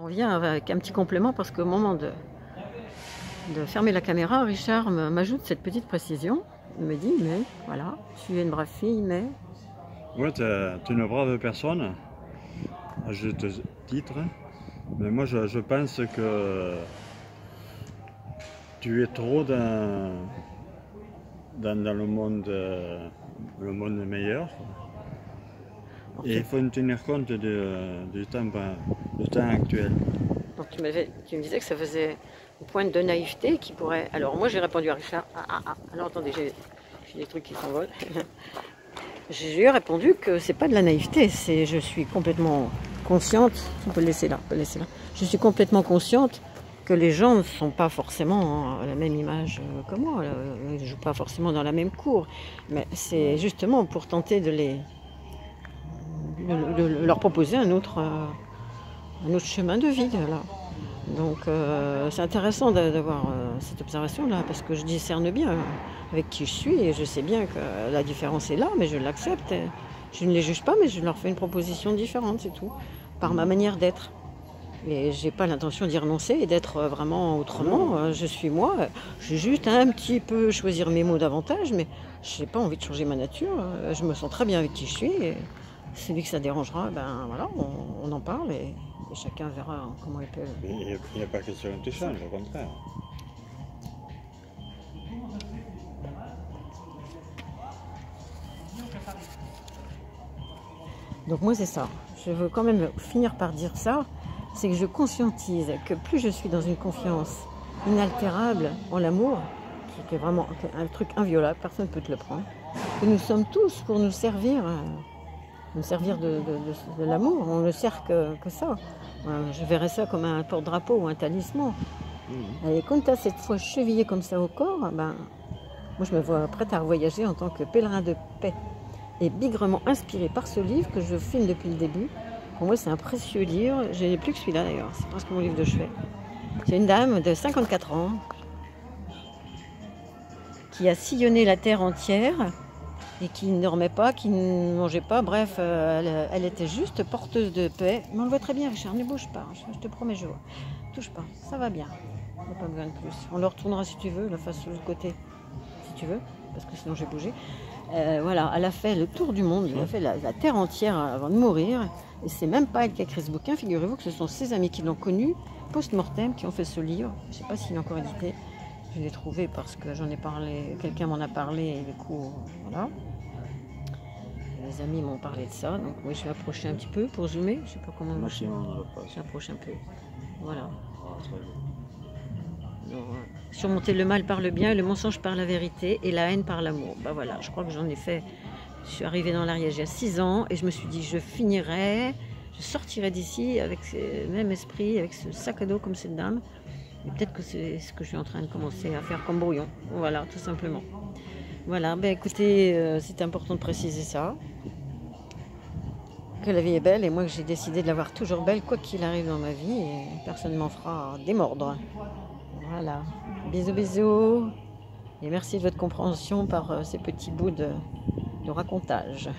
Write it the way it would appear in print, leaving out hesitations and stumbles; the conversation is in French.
On vient avec un petit complément parce qu'au moment de fermer la caméra, Richard m'ajoute cette petite précision. Il me dit, mais voilà, tu es une brave fille, mais... Ouais, tu es une brave personne, à juste titre, mais moi je pense que tu es trop dans le monde meilleur. Okay. Et il faut tenir compte du temps actuel. Donc tu me disais que ça faisait une pointe de naïveté qui pourrait... Alors moi j'ai répondu à Richard, alors attendez, j'ai des trucs qui s'envolent. Je lui ai répondu que c'est pas de la naïveté, c'est je suis complètement consciente, on peut le laisser là, je suis complètement consciente que les gens ne sont pas forcément à la même image que moi, ils ne jouent pas forcément dans la même cour, mais c'est justement pour tenter de leur proposer un autre chemin de vie là. Donc c'est intéressant d'avoir cette observation-là, parce que je discerne bien avec qui je suis, et je sais bien que la différence est là, mais je l'accepte. Je ne les juge pas, mais je leur fais une proposition différente, c'est tout, par ma manière d'être. Et j'ai pas l'intention d'y renoncer et d'être vraiment autrement. Je suis moi, je vais juste un petit peu choisir mes mots davantage, mais je n'ai pas envie de changer ma nature. Je me sens très bien avec qui je suis, et celui que ça dérangera, ben voilà, on en parle, et chacun verra comment il peut. Il n'y a pas question que tu changes, au contraire. Donc moi c'est ça, je veux quand même finir par dire ça, c'est que je conscientise que plus je suis dans une confiance inaltérable en l'amour, qui est vraiment un truc inviolable, personne ne peut te le prendre, que nous sommes tous pour nous servir de l'amour, on ne sert que ça. Je verrais ça comme un porte-drapeau ou un talisman. Et quand tu as cette foi chevillée comme ça au corps, ben, moi je me vois prête à voyager en tant que pèlerin de paix. Et bigrement inspiré par ce livre que je filme depuis le début. Pour moi, c'est un précieux livre. Je n'ai plus que celui-là d'ailleurs. C'est presque mon livre de chevet. C'est une dame de 54 ans qui a sillonné la terre entière et qui ne dormait pas, qui ne mangeait pas. Bref, elle était juste porteuse de paix. Mais on le voit très bien, Richard. Ne bouge pas. Je te promets, je vois. Touche pas. Ça va bien. On n'a pas besoin de plus. On le retournera si tu veux, la face sur le côté. Si tu veux, parce que sinon j'ai bougé. Voilà, elle a fait le tour du monde, elle a fait la terre entière avant de mourir. Et c'est même pas elle qui a écrit ce bouquin, figurez-vous que ce sont ses amis qui l'ont connu, post-mortem, qui ont fait ce livre. Je ne sais pas s'il est encore édité. Je l'ai trouvé parce que j'en ai parlé, quelqu'un m'en a parlé, et du coup, voilà. Les amis m'ont parlé de ça, donc oui, je vais approcher un petit peu pour zoomer. Je ne sais pas comment j'approche un peu. Voilà. Surmonter le mal par le bien, le mensonge par la vérité et la haine par l'amour. Ben voilà, je crois que j'en ai fait. Je suis arrivée dans l'Ariège il y a 6 ans et je me suis dit je finirai, je sortirai d'ici avec ce même esprit, avec ce sac à dos comme cette dame. Et peut-être que c'est ce que je suis en train de commencer à faire comme brouillon. Voilà, tout simplement. Voilà, ben écoutez, c'est important de préciser ça. Que la vie est belle, et moi que j'ai décidé de la voir toujours belle, quoi qu'il arrive dans ma vie, et personne ne m'en fera démordre. Voilà, bisous bisous, et merci de votre compréhension par ces petits bouts de racontage.